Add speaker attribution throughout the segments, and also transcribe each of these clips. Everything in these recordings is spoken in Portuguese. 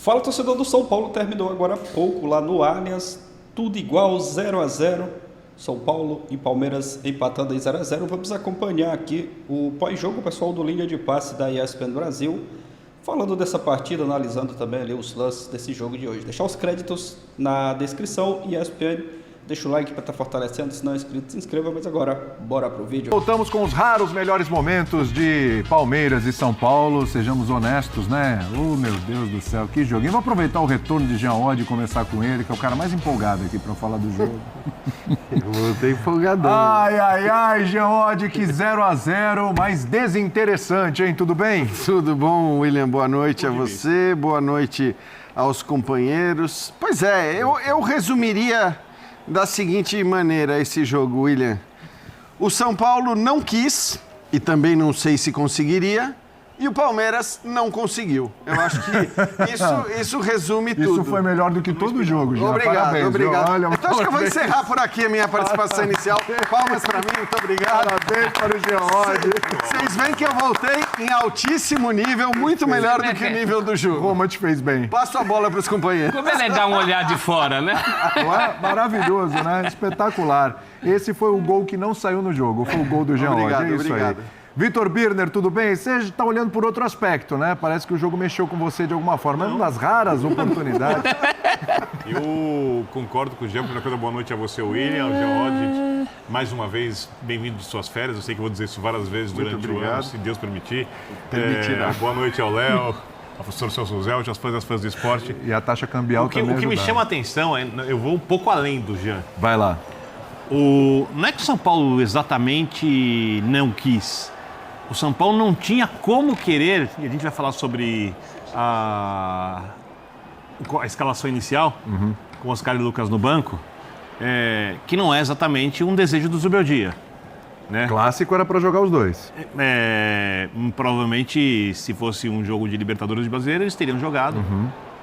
Speaker 1: Fala, torcedor do São Paulo, terminou agora há pouco lá no Allianz, tudo igual, 0-0, São Paulo e Palmeiras empatando em 0-0. Vamos acompanhar aqui o pós-jogo, o pessoal do Linha de Passe da ESPN Brasil, falando dessa partida, analisando também ali os lances desse jogo de hoje. Deixar os créditos na descrição, ESPN. Deixa o like para estar fortalecendo, se não é inscrito, se inscreva, mas agora, bora pro vídeo.
Speaker 2: Voltamos com os raros melhores momentos de Palmeiras e São Paulo, sejamos honestos, né? Oh, meu Deus do céu, que joguinho. Vou aproveitar o retorno de Jean Oddi e começar com ele, que é o cara mais empolgado aqui para falar do jogo.
Speaker 3: Eu voltei empolgadão.
Speaker 2: Ai, Jean Oddi, que 0-0, mas desinteressante, hein? Tudo bem?
Speaker 3: Tudo bom, William? Boa noite a você, boa noite aos companheiros. Pois é, eu resumiria da seguinte maneira esse jogo, William. O São Paulo não quis, e também não sei se conseguiria, e o Palmeiras não conseguiu. Eu acho que isso resume tudo.
Speaker 2: Isso foi melhor do que todo o jogo, Jean.
Speaker 3: Obrigado,
Speaker 2: Parabéns,
Speaker 3: obrigado.
Speaker 2: Olha,
Speaker 3: então acho que eu vou encerrar por aqui a minha participação inicial. Palmas para mim, muito obrigado.
Speaker 2: Parabéns para o Jean Oddi.
Speaker 3: Vocês veem que eu voltei em altíssimo nível, muito melhor do que o nível do jogo.
Speaker 2: Roma te fez bem.
Speaker 3: Passo a bola para os companheiros.
Speaker 4: Como ele dá um olhar de fora, né?
Speaker 2: Maravilhoso, né? Espetacular. Esse foi o gol que não saiu no jogo, foi o gol do Jean Oddi.
Speaker 3: Obrigado,
Speaker 2: É isso
Speaker 3: obrigado.
Speaker 2: aí. Vitor Birner, tudo bem? Você está olhando por outro aspecto, né? Parece que o jogo mexeu com você de alguma forma. É uma das raras oportunidades.
Speaker 5: Eu concordo com o Jean. Primeira coisa, boa noite a você, William, ao Jean Oddi. Mais uma vez, bem-vindo de suas férias. Eu sei que eu vou dizer isso várias vezes durante o ano, se Deus permitir. Boa noite ao Léo, ao professor Celso Zé, aos fãs do esporte.
Speaker 2: E a taxa cambial também
Speaker 5: O que me chama a atenção é, eu vou um pouco além do Jean.
Speaker 2: Vai lá.
Speaker 5: Não é que o São Paulo exatamente não quis. O São Paulo não tinha como querer, e a gente vai falar sobre a escalação inicial, com Oscar e Lucas no banco, que não é exatamente um desejo do Zubeldia. Né?
Speaker 2: Clássico era para jogar os dois.
Speaker 5: Provavelmente, se fosse um jogo de Libertadores de Brasileiro, eles teriam jogado.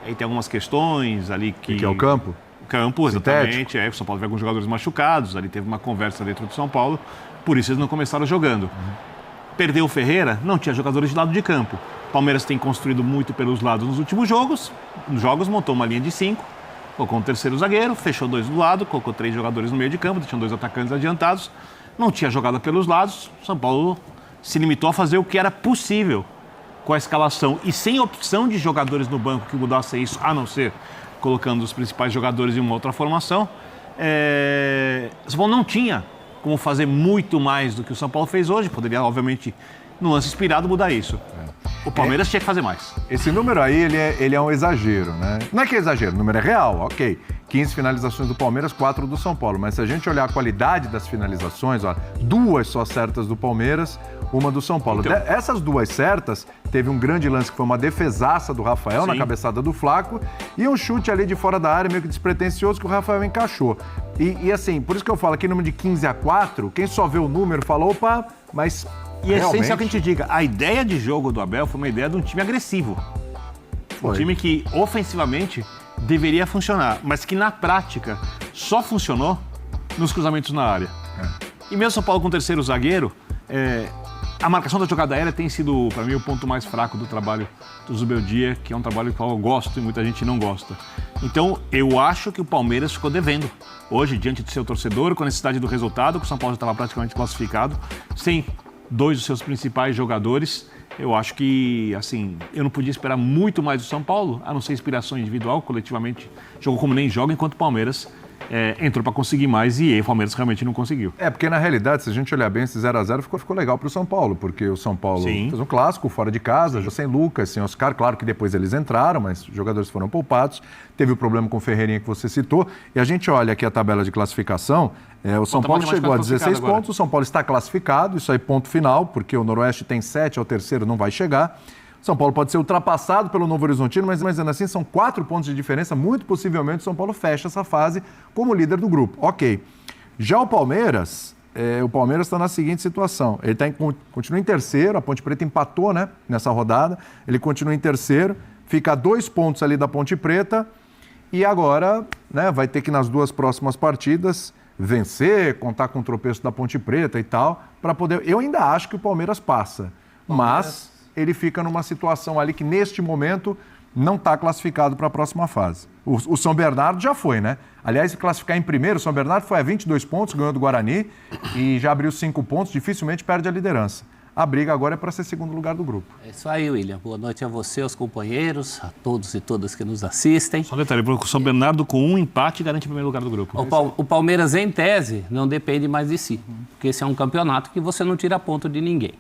Speaker 5: Aí tem algumas questões ali que...
Speaker 2: é o campo?
Speaker 5: Campo, exatamente. O São Paulo teve alguns jogadores machucados, ali teve uma conversa dentro do São Paulo, por isso eles não começaram jogando. Perdeu o Ferreira, não tinha jogadores de lado de campo. Palmeiras tem construído muito pelos lados nos últimos jogos. Nos jogos montou uma linha de 5, colocou um terceiro zagueiro, fechou 2 do lado, colocou 3 jogadores no meio de campo, deixando 2 atacantes adiantados. Não tinha jogada pelos lados. São Paulo se limitou a fazer o que era possível com a escalação e sem opção de jogadores no banco que mudasse isso, a não ser colocando os principais jogadores em uma outra formação. São Paulo não tinha como fazer muito mais do que o São Paulo fez hoje. Poderia, obviamente, no lance inspirado, mudar isso. O Palmeiras tinha que fazer mais.
Speaker 2: Esse número aí, ele é um exagero, né? Não é que é exagero, o número é real, ok. 15 finalizações do Palmeiras, 4 do São Paulo. Mas se a gente olhar a qualidade das finalizações, ó, 2 só certas do Palmeiras, uma do São Paulo.
Speaker 5: Então,
Speaker 2: essas 2 certas, teve um grande lance que foi uma defesaça do Rafael na cabeçada do Flaco e um chute ali de fora da área, meio que despretensioso, que o Rafael encaixou. E assim, por isso que eu falo aqui, número de 15-4, quem só vê o número fala, opa, mas
Speaker 5: e é
Speaker 2: realmente...
Speaker 5: essencial que a gente diga, a ideia de jogo do Abel foi uma ideia de um time agressivo.
Speaker 2: Foi.
Speaker 5: Um time que, ofensivamente, deveria funcionar, mas que, na prática, só funcionou nos cruzamentos na área. E mesmo São Paulo com o terceiro zagueiro, a marcação da jogada aérea tem sido, para mim, o ponto mais fraco do trabalho do Zubeldia, que é um trabalho que eu gosto e muita gente não gosta. Então, eu acho que o Palmeiras ficou devendo. Hoje, diante do seu torcedor, com a necessidade do resultado, que o São Paulo já estava praticamente classificado, sem 2 dos seus principais jogadores, eu acho que, assim, eu não podia esperar muito mais do São Paulo, a não ser inspiração individual, coletivamente, jogou como nem joga, enquanto o Palmeiras entrou para conseguir mais e o Palmeiras realmente não conseguiu.
Speaker 2: Porque na realidade, se a gente olhar bem, esse 0-0 ficou legal para o São Paulo, porque o São Paulo fez um clássico fora de casa, já sem Lucas, sem Oscar, claro que depois eles entraram, mas os jogadores foram poupados, teve o problema com o Ferreirinha que você citou, e a gente olha aqui a tabela de classificação, o São Paulo chegou a 16 pontos, o São Paulo está classificado, isso aí ponto final, porque o Noroeste tem 7, é o terceiro, não vai chegar. São Paulo pode ser ultrapassado pelo Novo Horizontino, mas ainda assim são 4 pontos de diferença. Muito possivelmente o São Paulo fecha essa fase como líder do grupo. Ok. Já o Palmeiras está na seguinte situação. Ele continua em terceiro, a Ponte Preta empatou, né, nessa rodada. Ele continua em terceiro, fica a 2 pontos ali da Ponte Preta e agora, né, vai ter que nas 2 próximas partidas vencer, contar com o tropeço da Ponte Preta e tal, para poder... Eu ainda acho que o Palmeiras passa, mas ele fica numa situação ali que, neste momento, não está classificado para a próxima fase. O São Bernardo já foi, né? Aliás, se classificar em primeiro, o São Bernardo foi a 22 pontos, ganhou do Guarani e já abriu 5 pontos, dificilmente perde a liderança. A briga agora é para ser segundo lugar do grupo.
Speaker 4: É isso aí, William. Boa noite a você, aos companheiros, a todos e todas que nos assistem.
Speaker 5: Só um detalhe, o São Bernardo com um empate garante o primeiro lugar do grupo.
Speaker 4: O Palmeiras, em tese, não depende mais de si, porque esse é um campeonato que você não tira ponto de ninguém.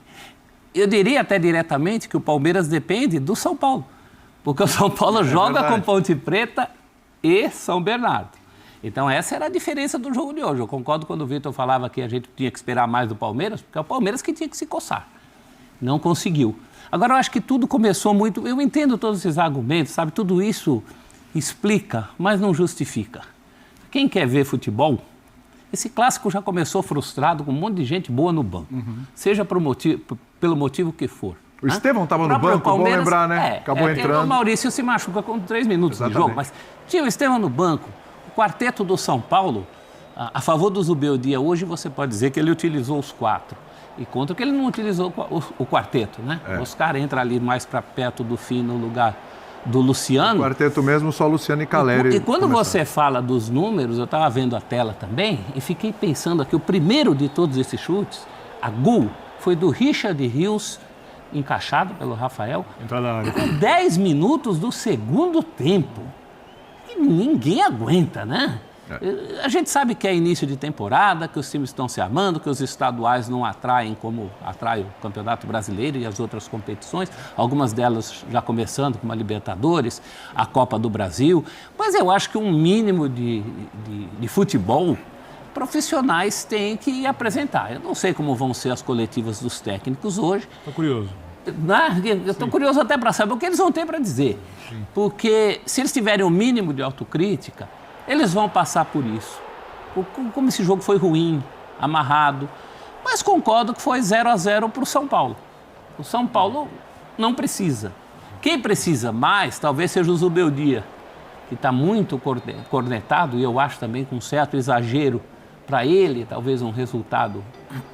Speaker 4: Eu diria até diretamente que o Palmeiras depende do São Paulo, porque o São Paulo joga com Ponte Preta e São Bernardo. Então essa era a diferença do jogo de hoje. Eu concordo quando o Vitor falava que a gente tinha que esperar mais do Palmeiras, porque é o Palmeiras que tinha que se coçar. Não conseguiu. Agora eu acho que tudo começou muito... Eu entendo todos esses argumentos, sabe? Tudo isso explica, mas não justifica. Quem quer ver futebol, esse clássico já começou frustrado com um monte de gente boa no banco. Seja pelo motivo que for.
Speaker 2: O Estevão estava no banco, bom lembrar, né? Acabou entrando.
Speaker 4: O Maurício se machuca com 3 minutos de jogo, mas tinha o Estevão no banco. O quarteto do São Paulo, a favor do Zubeldia, hoje você pode dizer que ele utilizou os 4. E contra que ele não utilizou o quarteto, né? O Oscar entra ali mais para perto do fim, no lugar do Luciano.
Speaker 2: O quarteto mesmo, só Luciano e Caleri.
Speaker 4: E quando você fala dos números, eu estava vendo a tela também, e fiquei pensando aqui, o primeiro de todos esses chutes, a gol, foi do Richard Rios, encaixado pelo Rafael,
Speaker 5: Entrada na área.
Speaker 4: com 10 minutos do segundo tempo. E ninguém aguenta, né? A gente sabe que é início de temporada, que os times estão se armando, que os estaduais não atraem como atrai o Campeonato Brasileiro e as outras competições, algumas delas já começando, como a Libertadores, a Copa do Brasil. Mas eu acho que um mínimo de futebol profissionais têm que apresentar. Eu não sei como vão ser as coletivas dos técnicos hoje.
Speaker 5: Estou curioso.
Speaker 4: Eu estou curioso até para saber o que eles vão ter para dizer. Sim. Porque se eles tiverem o mínimo de autocrítica, eles vão passar por isso. Como esse jogo foi ruim, amarrado. Mas concordo que foi 0-0 para o São Paulo. O São Paulo não precisa. Quem precisa mais talvez seja o Zubeldia, que está muito cornetado e eu acho também com certo exagero para ele, talvez um resultado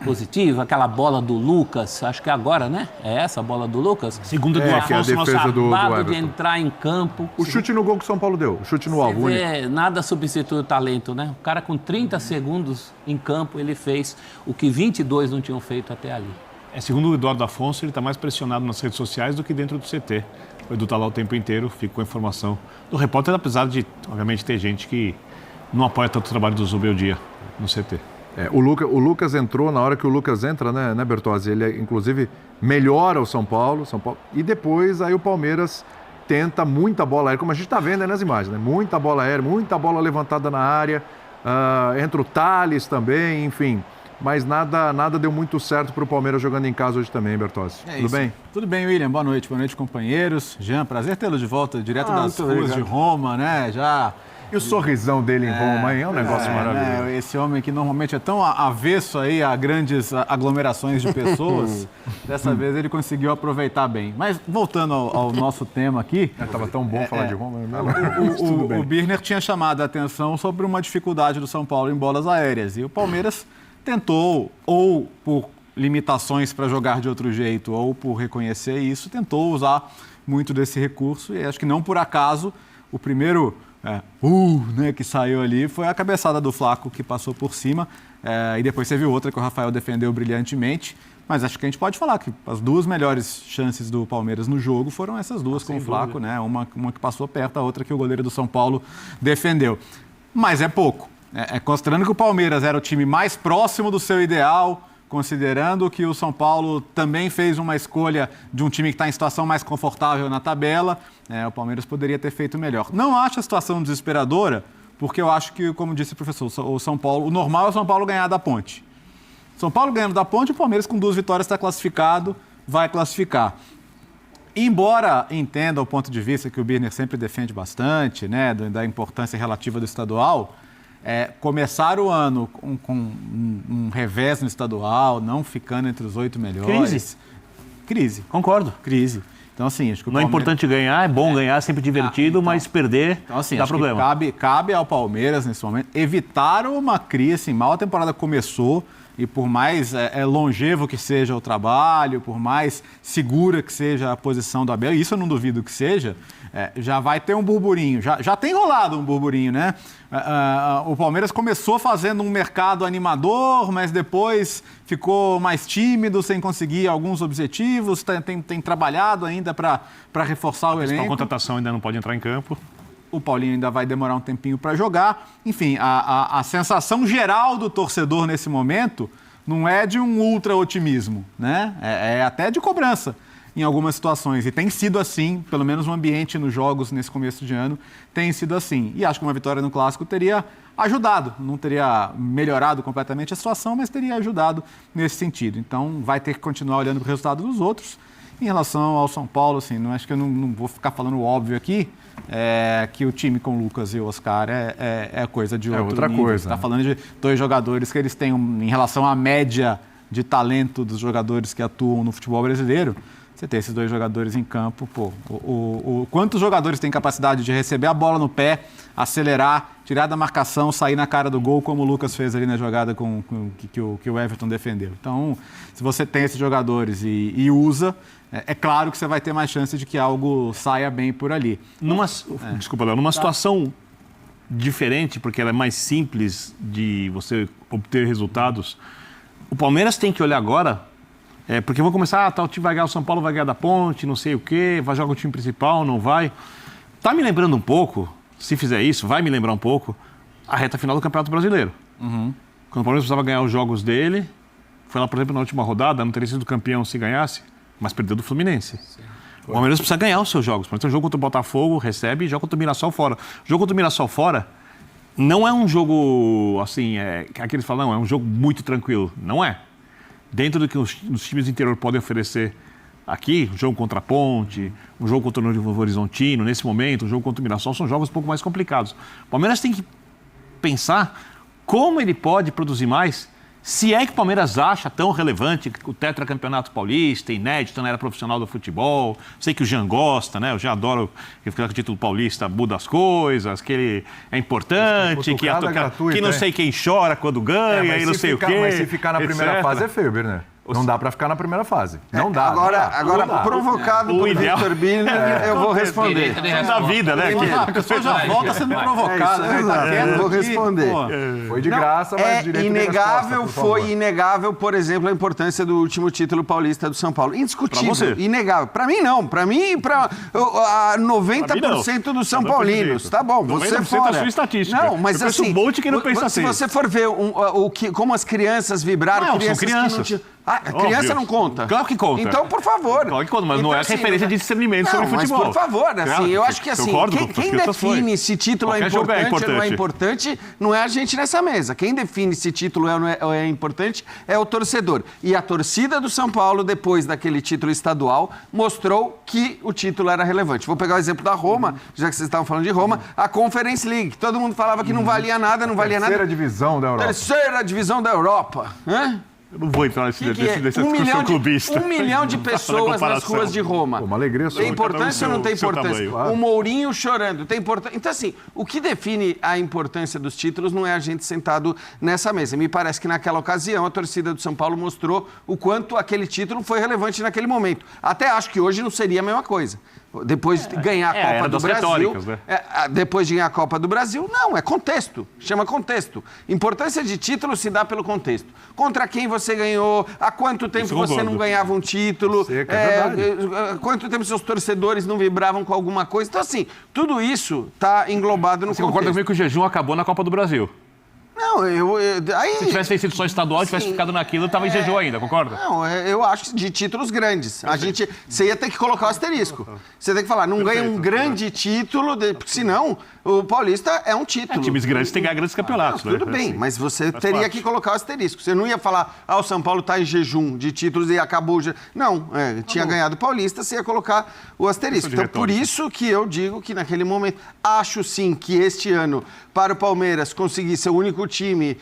Speaker 4: positivo. Aquela bola do Lucas, acho que agora, né? É essa a bola do Lucas?
Speaker 5: Segunda do
Speaker 2: que é a
Speaker 5: Afonso,
Speaker 2: defesa do
Speaker 4: acabado
Speaker 2: Everton.
Speaker 4: de entrar em campo.
Speaker 2: O chute no gol que o São Paulo deu, o chute no alvo.
Speaker 4: Nada substitui o talento, né? O cara com 30 segundos em campo, ele fez o que 22 não tinham feito até ali.
Speaker 5: Segundo o Eduardo Afonso, ele está mais pressionado nas redes sociais do que dentro do CT. O Edu está lá o tempo inteiro, fica com a informação do repórter, apesar de, obviamente, ter gente que não apoia tanto o trabalho do Zubeldia no CT.
Speaker 2: O Lucas entrou, na hora que o Lucas entra, né, Bertozzi? Ele, inclusive, melhora o São Paulo, e depois aí o Palmeiras tenta muita bola aérea, como a gente está vendo aí nas imagens, né? Muita bola aérea, muita bola levantada na área, entra o Thales também, enfim. Mas nada deu muito certo para o Palmeiras jogando em casa hoje também, Bertozzi. Tudo bem?
Speaker 6: Tudo bem, William. Boa noite, companheiros. Jean, prazer tê-lo de volta direto das ruas de Roma, né?
Speaker 2: E o sorrisão dele em Roma, hein? É um negócio maravilhoso.
Speaker 6: Né? Esse homem que normalmente é tão avesso aí a grandes aglomerações de pessoas, dessa vez ele conseguiu aproveitar bem. Mas voltando ao nosso tema aqui...
Speaker 2: Estava tão bom falar de Roma.
Speaker 6: O Birner tinha chamado a atenção sobre uma dificuldade do São Paulo em bolas aéreas. E o Palmeiras tentou, ou por limitações para jogar de outro jeito, ou por reconhecer isso, tentou usar muito desse recurso. E acho que não por acaso o primeiro... né, que saiu ali foi a cabeçada do Flaco que passou por cima, e depois teve outra que o Rafael defendeu brilhantemente, mas acho que a gente pode falar que as duas melhores chances do Palmeiras no jogo foram essas duas com o Flaco, né? Uma que passou perto, a outra que o goleiro do São Paulo defendeu. Mas é pouco, considerando que o Palmeiras era o time mais próximo do seu ideal, considerando que o São Paulo também fez uma escolha de um time que está em situação mais confortável na tabela, o Palmeiras poderia ter feito melhor. Não acho a situação desesperadora, porque eu acho que, como disse o professor, o São Paulo, o normal é o São Paulo ganhar da Ponte. São Paulo ganhando da Ponte, o Palmeiras com 2 vitórias está classificado, vai classificar. Embora entenda o ponto de vista que o Birner sempre defende bastante, né, da importância relativa do estadual, começar o ano com um revés no estadual, não ficando entre os 8 melhores... Crise.
Speaker 5: Concordo.
Speaker 6: Crise. Então, assim, acho que
Speaker 5: não é importante ganhar, é bom ganhar, sempre divertido, mas perder
Speaker 6: então, assim,
Speaker 5: dá
Speaker 6: acho
Speaker 5: problema.
Speaker 6: Que cabe ao Palmeiras, nesse momento, evitar uma crise. Assim, mal a temporada começou, e por mais longevo que seja o trabalho, por mais segura que seja a posição do Abel, isso eu não duvido que seja, já vai ter um burburinho, já tem rolado um burburinho, né? O Palmeiras começou fazendo um mercado animador, mas depois ficou mais tímido, sem conseguir alguns objetivos, tem trabalhado ainda para reforçar o elenco.
Speaker 5: A contratação ainda não pode entrar em campo.
Speaker 6: O Paulinho ainda vai demorar um tempinho para jogar. Enfim, a sensação geral do torcedor nesse momento não é de um ultra-otimismo, né? É até de cobrança em algumas situações. E tem sido assim, pelo menos o ambiente nos jogos nesse começo de ano tem sido assim. E acho que uma vitória no Clássico teria ajudado. Não teria melhorado completamente a situação, mas teria ajudado nesse sentido. Então, vai ter que continuar olhando para o resultado dos outros. Em relação ao São Paulo, assim, acho que eu não vou ficar falando o óbvio aqui, que o time com o Lucas e o Oscar é coisa de outro
Speaker 2: outra
Speaker 6: nível.
Speaker 2: coisa.
Speaker 6: Você está falando de 2 jogadores que eles têm, em relação à média de talento dos jogadores que atuam no futebol brasileiro, você tem esses 2 jogadores em campo, quantos jogadores têm capacidade de receber a bola no pé, acelerar, tirar da marcação, sair na cara do gol, como o Lucas fez ali na jogada que o Everton defendeu. Então, se você tem esses jogadores e usa, é claro que você vai ter mais chance de que algo saia bem por ali.
Speaker 5: Desculpa, Léo, numa situação diferente, porque ela é mais simples de você obter resultados, o Palmeiras tem que olhar agora, porque vão começar, o time vai ganhar, o São Paulo vai ganhar da Ponte, não sei o quê, vai jogar o time principal, não vai. Tá me lembrando um pouco, se fizer isso, vai me lembrar um pouco, a reta final do Campeonato Brasileiro. Quando o Palmeiras precisava ganhar os jogos dele, foi lá, por exemplo, na última rodada, não teria sido campeão se ganhasse, mas perdeu do Fluminense. O Palmeiras precisa ganhar os seus jogos. Por exemplo, o jogo contra o Botafogo, recebe, e joga contra o Mirassol fora. O jogo contra o Mirassol fora não é um jogo, assim, aqueles falam, não, é um jogo muito tranquilo. Não é. Dentro do que os times do interior podem oferecer aqui, um jogo contra a Ponte, um jogo contra o Novo Horizontino, nesse momento, um jogo contra o Mirassol, são jogos um pouco mais complicados. O Palmeiras tem que pensar como ele pode produzir mais, se é que o Palmeiras acha tão relevante o tetracampeonato paulista, inédito na era profissional do futebol. Sei que o Jean gosta, né? Eu já adoro que o título paulista muda as coisas, que ele é importante, que não sei quem chora quando ganha e não sei o quê.
Speaker 2: Mas se ficar na primeira fase é feio, Birner. Não dá para ficar na primeira fase. Não dá.
Speaker 3: Agora provocado por Victor Birner, eu vou responder.
Speaker 5: Da vida, né?
Speaker 6: A pessoa já volta sendo provocada.
Speaker 3: Eu vou responder.
Speaker 2: Foi de graça, mas direito
Speaker 3: foi inegável, por exemplo, a importância do último título paulista do São Paulo. Indiscutível.
Speaker 5: Pra você?
Speaker 3: Inegável. Para mim, não. Para mim e para 90% dos São Paulinos. Tá bom, você fora.
Speaker 5: É a sua estatística.
Speaker 3: Não, mas
Speaker 5: eu
Speaker 3: assim,
Speaker 5: um monte que não pensa assim.
Speaker 3: Se você for ver como as crianças vibraram,
Speaker 5: não,
Speaker 3: crianças
Speaker 5: são crianças.
Speaker 3: que não tinham... criança não conta?
Speaker 5: Claro que conta.
Speaker 3: Então, por favor.
Speaker 5: Claro que conta, mas
Speaker 3: então,
Speaker 5: não é
Speaker 3: assim,
Speaker 5: referência de discernimento sobre futebol.
Speaker 3: Mas, por favor, assim,
Speaker 5: claro,
Speaker 3: eu acho que assim, quem define se título é importante ou não é importante, não é a gente nessa mesa. Quem define se título é ou é importante é o torcedor. E a torcida do São Paulo, depois daquele título estadual, mostrou que o título era relevante. Vou pegar o exemplo da Roma, já que vocês estavam falando de Roma, a Conference League. Todo mundo falava que não valia nada, não valia nada.
Speaker 2: Terceira divisão da Europa.
Speaker 3: Terceira divisão da Europa.
Speaker 5: Eu não vou entrar nessa discussão clubista.
Speaker 3: 1 milhão de pessoas nas ruas de Roma.
Speaker 2: Uma alegria só.
Speaker 3: Tem importância ou não tem importância?
Speaker 2: Claro.
Speaker 3: O Mourinho chorando. Tem importância. Então, assim, o que define a importância dos títulos não é a gente sentado nessa mesa. Me parece que naquela ocasião a torcida do São Paulo mostrou o quanto aquele título foi relevante naquele momento. Até acho que hoje não seria a mesma coisa. Depois de ganhar a Copa do Brasil,
Speaker 5: né?
Speaker 3: Depois de ganhar a Copa do Brasil, não, é contexto, chama contexto. Importância de título se dá pelo contexto. Contra quem você ganhou, há quanto tempo você não ganhava um título, quanto tempo seus torcedores não vibravam com alguma coisa. Então, assim, tudo isso está englobado no contexto.
Speaker 5: Você concorda comigo que o jejum acabou na Copa do Brasil?
Speaker 3: Não,
Speaker 5: Se tivesse sido só estadual, tivesse ficado naquilo, estava em jejum ainda, concorda?
Speaker 3: Não, eu acho de títulos grandes. Você ia ter que colocar o asterisco. Você tem que falar, não ganha um grande título, porque senão o Paulista é um título.
Speaker 5: Times grandes têm que ganhar grandes campeonatos.
Speaker 3: Tudo bem, mas você teria que colocar o asterisco. Você não ia falar, o São Paulo está em jejum de títulos e acabou o jejum. Não, tinha ganhado o Paulista, você ia colocar o asterisco. Então, por isso que eu digo que naquele momento, acho sim que este ano, para o Palmeiras conseguir ser o único time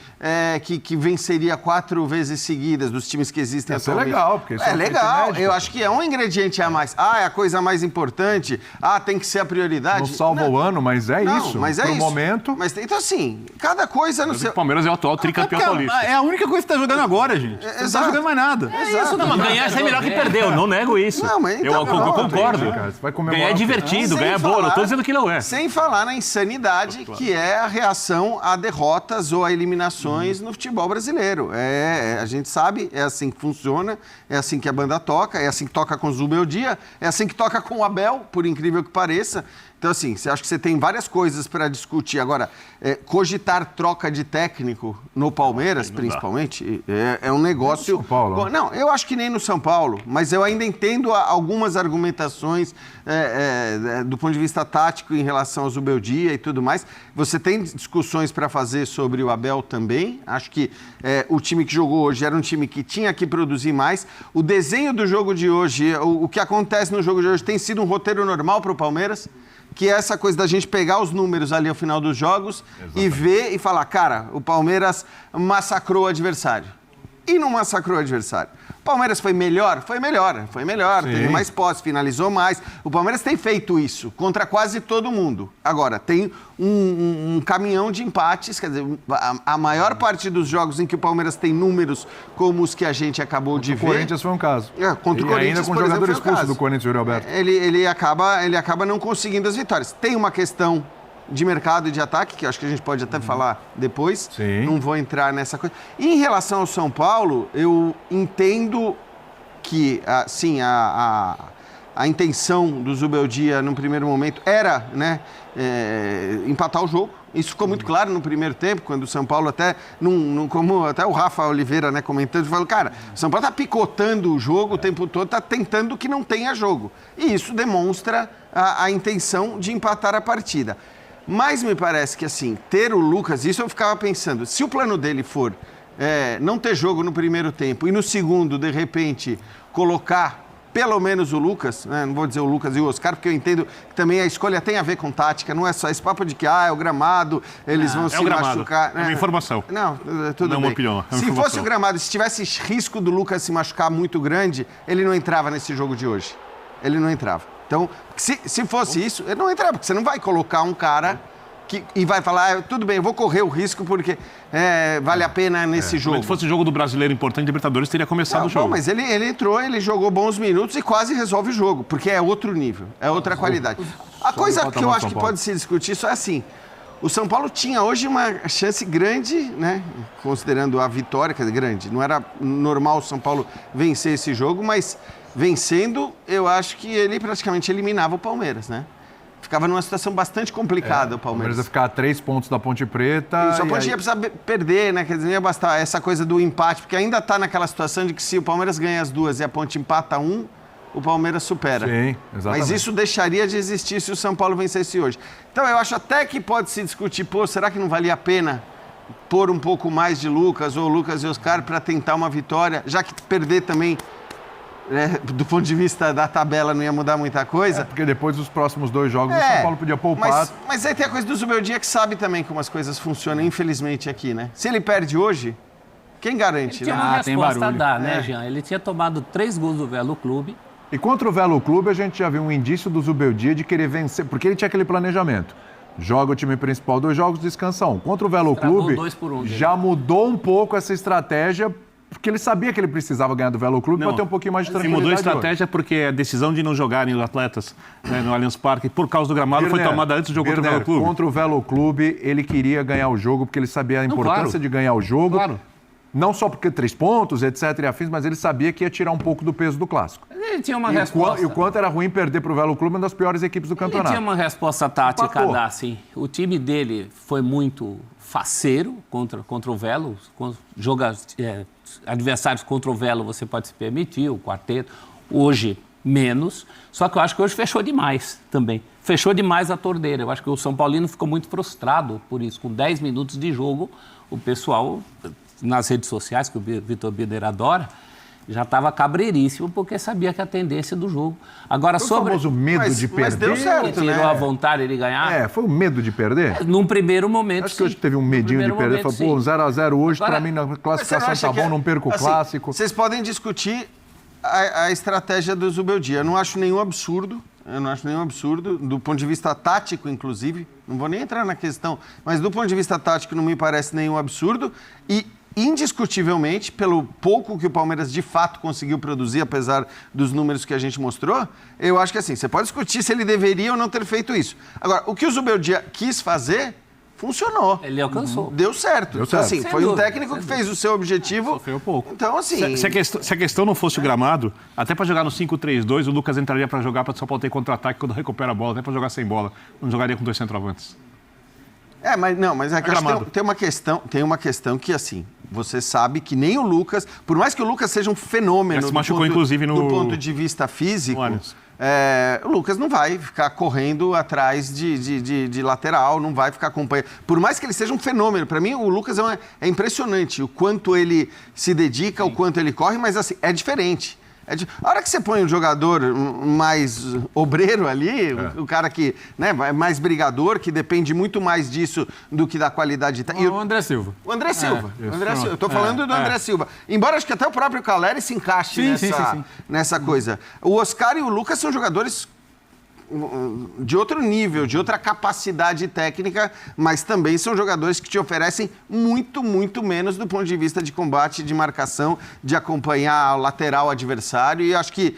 Speaker 3: que venceria 4 vezes seguidas dos times que existem
Speaker 2: Isso é
Speaker 3: atualmente.
Speaker 2: legal, porque isso
Speaker 3: é legal.
Speaker 2: inédito.
Speaker 3: Eu acho que é um ingrediente a mais. É a coisa mais importante. Tem que ser a prioridade.
Speaker 2: Não salva o ano, mas é isso.
Speaker 3: Mas é
Speaker 2: Pro
Speaker 3: isso.
Speaker 2: momento.
Speaker 3: Mas, então, assim, cada coisa no seu...
Speaker 5: O Palmeiras é o atual tricampeão paulista.
Speaker 6: É a única coisa que você tá jogando agora, gente. Você não tá jogando mais nada.
Speaker 3: Exato.
Speaker 5: Não, mas ganhar é melhor que perder, eu não nego isso.
Speaker 3: Não, mas então,
Speaker 5: eu concordo.
Speaker 2: Cara, você vai comemorar
Speaker 5: Ganhar é
Speaker 2: o quê?
Speaker 5: divertido, ganhar é bom, não tô dizendo que não é.
Speaker 3: Sem falar na insanidade que é a reação a derrotas ou a eliminações no futebol brasileiro. A gente sabe, é assim que funciona, é assim que a banda toca, é assim que toca com o Zubeldia, é assim que toca com o Abel, por incrível que pareça. Então, assim, acho que você tem várias coisas para discutir. Agora, cogitar troca de técnico no Palmeiras, principalmente, é um negócio...
Speaker 2: São Paulo.
Speaker 3: Não, eu acho que nem no São Paulo, mas eu ainda entendo algumas argumentações do ponto de vista tático em relação ao Zubeldia e tudo mais. Você tem discussões para fazer sobre o Abel também. Acho que o time que jogou hoje era um time que tinha que produzir mais. O desenho do jogo de hoje, o que acontece no jogo de hoje, tem sido um roteiro normal para o Palmeiras, que é essa coisa da gente pegar os números ali ao final dos jogos e ver e falar, cara, o Palmeiras massacrou o adversário. E não massacrou o adversário. O Palmeiras foi melhor? Foi melhor. Teve mais posse, finalizou mais. O Palmeiras tem feito isso contra quase todo mundo. Agora, tem um caminhão de empates, quer dizer, a maior parte dos jogos em que o Palmeiras tem números como os que a gente acabou de ver...
Speaker 2: O Corinthians foi um caso.
Speaker 3: Contra o Corinthians,
Speaker 2: ainda com o
Speaker 3: por
Speaker 2: jogador
Speaker 3: exemplo, foi um
Speaker 2: expulso
Speaker 3: caso.
Speaker 2: do Corinthians, Yuri Alberto.
Speaker 3: Ele acaba não conseguindo as vitórias. Tem uma questão de mercado e de ataque, que acho que a gente pode até falar depois.
Speaker 2: Sim.
Speaker 3: Não vou entrar nessa coisa. E em relação ao São Paulo, eu entendo que, sim, a intenção do Zubeldia, no primeiro momento, era empatar o jogo. Isso ficou muito claro no primeiro tempo, quando o São Paulo como até o Rafa Oliveira, comentando, falou, cara, o São Paulo está picotando o jogo o tempo todo, está tentando que não tenha jogo. E isso demonstra a intenção de empatar a partida. Mas me parece que, assim, ter o Lucas, isso eu ficava pensando, se o plano dele for não ter jogo no primeiro tempo e no segundo, de repente, colocar pelo menos o Lucas, não vou dizer o Lucas e o Oscar, porque eu entendo que também a escolha tem a ver com tática, não é só esse papo de que é o gramado, eles vão se machucar.
Speaker 5: É uma informação.
Speaker 3: Não, tudo
Speaker 5: não
Speaker 3: bem.
Speaker 5: Uma opinião, é uma
Speaker 3: se
Speaker 5: informação.
Speaker 3: fosse o gramado, se tivesse risco do Lucas se machucar muito grande, ele não entrava nesse jogo de hoje. Ele não entrava. Então, se fosse isso, ele não entrava, porque você não vai colocar um cara e vai falar, tudo bem, eu vou correr o risco porque vale a pena nesse jogo.
Speaker 5: Se fosse o jogo do Brasileiro importante, Libertadores teria começado o jogo.
Speaker 3: Bom, mas ele entrou, ele jogou bons minutos e quase resolve o jogo, porque é outro nível, é outra qualidade. A coisa que eu acho que pode se discutir só é assim, o São Paulo tinha hoje uma chance grande, considerando a vitória, quer dizer, grande, não era normal o São Paulo vencer esse jogo, mas vencendo, eu acho que ele praticamente eliminava o Palmeiras, Ficava numa situação bastante complicada o Palmeiras.
Speaker 2: Ia ficar a 3 pontos da Ponte Preta.
Speaker 3: Só podia precisar perder, Quer dizer, não ia bastar essa coisa do empate, porque ainda está naquela situação de que se o Palmeiras ganha as duas e a Ponte empata um, o Palmeiras supera.
Speaker 2: Sim, exatamente.
Speaker 3: Mas isso deixaria de existir se o São Paulo vencesse hoje. Então eu acho até que pode se discutir, será que não valia a pena pôr um pouco mais de Lucas ou Lucas e Oscar para tentar uma vitória, já que perder também... do ponto de vista da tabela não ia mudar muita coisa.
Speaker 2: Porque depois dos próximos 2 jogos o São Paulo podia poupar.
Speaker 3: Mas aí tem a coisa do Zubeldia que sabe também como as coisas funcionam, infelizmente, aqui, Se ele perde hoje, quem garante,
Speaker 4: Ele tinha uma resposta a dar, Jean? Ele tinha tomado 3 gols do Velo Clube.
Speaker 2: E contra o Velo Clube a gente já viu um indício do Zubeldia de querer vencer, porque ele tinha aquele planejamento. Joga o time principal 2 jogos, descansa 1. Contra o Velo Clube,
Speaker 4: 2-1
Speaker 2: já mudou um pouco essa estratégia, porque ele sabia que ele precisava ganhar do Velo Clube para ter um pouquinho mais de tranquilidade.
Speaker 5: Mudou a estratégia porque a decisão de não jogarem os atletas no Allianz Parque por causa do gramado foi tomada antes do jogo contra o Velo Clube.
Speaker 2: Contra o Velo Clube, ele queria ganhar o jogo porque ele sabia a importância de ganhar o jogo.
Speaker 4: Claro.
Speaker 2: Não só porque 3 pontos, etc. e afins, mas ele sabia que ia tirar um pouco do peso do clássico.
Speaker 4: Ele tinha uma resposta.
Speaker 2: E o quanto era ruim perder para o Velo Clube, uma das piores equipes do campeonato.
Speaker 4: Ele tinha uma resposta tática a dar, sim. O time dele foi muito faceiro contra o Velo. Adversários contra o Velo você pode se permitir, o quarteto. Hoje, menos. Só que eu acho que hoje fechou demais também. Fechou demais a torneira. Eu acho que o São Paulino ficou muito frustrado por isso. Com 10 minutos de jogo, o pessoal, nas redes sociais, que o Vitor Binder adora, já estava cabreiríssimo, porque sabia que a tendência do jogo. Agora,
Speaker 2: Foi o famoso medo de perder.
Speaker 3: Mas deu certo,
Speaker 4: tirou
Speaker 3: né?
Speaker 4: a vontade de ganhar.
Speaker 2: Foi o medo de perder?
Speaker 4: Num primeiro momento,
Speaker 2: Acho que hoje teve um medinho de perder. Falou, pô, 0x0 hoje,
Speaker 4: Agora,
Speaker 2: pra mim, na classificação tá bom, não perco o clássico.
Speaker 3: Vocês podem discutir a estratégia do Zubeldia. Eu não acho nenhum absurdo. Do ponto de vista tático, inclusive. Não vou nem entrar na questão, mas do ponto de vista tático não me parece nenhum absurdo. E, indiscutivelmente, pelo pouco que o Palmeiras de fato conseguiu produzir, apesar dos números que a gente mostrou, eu acho que assim, você pode discutir se ele deveria ou não ter feito isso. Agora, o que o Zubeldia quis fazer, funcionou.
Speaker 4: ele alcançou.
Speaker 3: Deu certo. Então, assim,
Speaker 4: Sem
Speaker 3: foi um
Speaker 4: dúvida,
Speaker 3: técnico que fez o seu objetivo.
Speaker 5: Sofreu pouco.
Speaker 3: Então, assim...
Speaker 5: Se a questão não fosse o gramado, até para jogar no 5-3-2, o Lucas entraria para jogar para o São Paulo ter contra-ataque quando recupera a bola, até para jogar sem bola. Não jogaria com 2 centroavantes.
Speaker 3: Mas é que acho que tem uma questão que, assim, você sabe que nem o Lucas, por mais que o Lucas seja um fenômeno
Speaker 5: Já se machucou, inclusive,
Speaker 3: do ponto de vista físico, o Lucas não vai ficar correndo atrás de lateral, não vai ficar acompanhando. Por mais que ele seja um fenômeno, para mim o Lucas é impressionante o quanto ele se dedica, o quanto ele corre, mas assim, é diferente. A hora que você põe um jogador mais obreiro ali, o cara que é mais brigador, que depende muito mais disso do que da qualidade...
Speaker 6: O André Silva.
Speaker 3: O André Silva. Eu estou falando do André Silva. Embora acho que até o próprio Calleri se encaixe nessa coisa. O Oscar e o Lucas são jogadores de outro nível, de outra capacidade técnica, mas também são jogadores que te oferecem muito, muito menos do ponto de vista de combate, de marcação, de acompanhar o lateral adversário, e acho que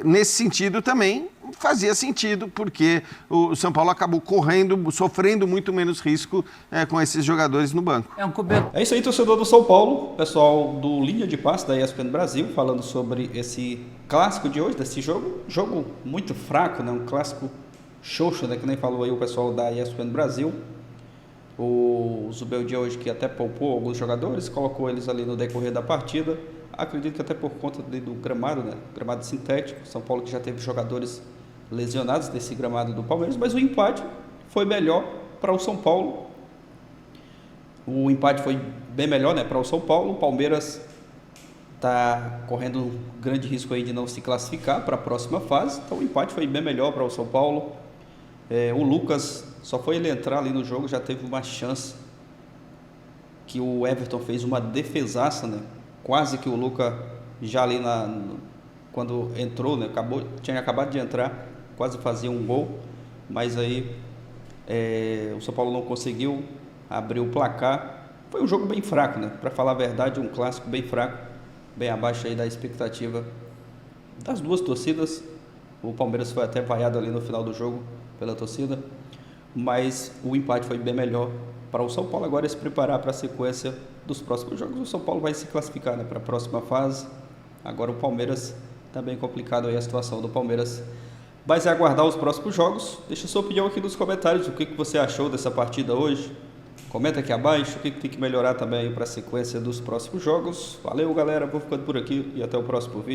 Speaker 3: nesse sentido também fazia sentido, porque o São Paulo acabou sofrendo muito menos risco com esses jogadores no banco.
Speaker 1: É isso aí, torcedor do São Paulo, pessoal do Linha de Passe da ESPN Brasil, falando sobre esse clássico de hoje, desse jogo muito fraco, né? Um clássico xoxo, né? Que nem falou aí o pessoal da ESPN Brasil. O Zubeldia hoje que até poupou alguns jogadores, colocou eles ali no decorrer da partida. Acredito que até por conta do gramado, né? Gramado sintético, São Paulo que já teve jogadores lesionados desse gramado do Palmeiras, mas o empate foi melhor para o São Paulo. O empate foi bem melhor, né, para o São Paulo. O Palmeiras está correndo um grande risco aí de não se classificar para a próxima fase. Então o empate foi bem melhor para o São Paulo. O Lucas, só foi ele entrar ali no jogo, já teve uma chance que o Everton fez uma defesaça, né? Quase que o Lucas já ali quando entrou, né? Tinha acabado de entrar, quase fazia um gol, mas aí o São Paulo não conseguiu abrir o placar. Foi um jogo bem fraco, né? Para falar a verdade, um clássico bem fraco, bem abaixo aí da expectativa das duas torcidas. O Palmeiras foi até vaiado ali no final do jogo pela torcida, mas o empate foi bem melhor para o São Paulo agora se preparar para a sequência dos próximos jogos. O São Paulo vai se classificar, né, para a próxima fase. Agora o Palmeiras, tá bem complicado aí a situação do Palmeiras. Mas é aguardar os próximos jogos. Deixa sua opinião aqui nos comentários, o que você achou dessa partida hoje. Comenta aqui abaixo o que tem que melhorar também para a sequência dos próximos jogos. Valeu, galera, vou ficando por aqui e até o próximo vídeo.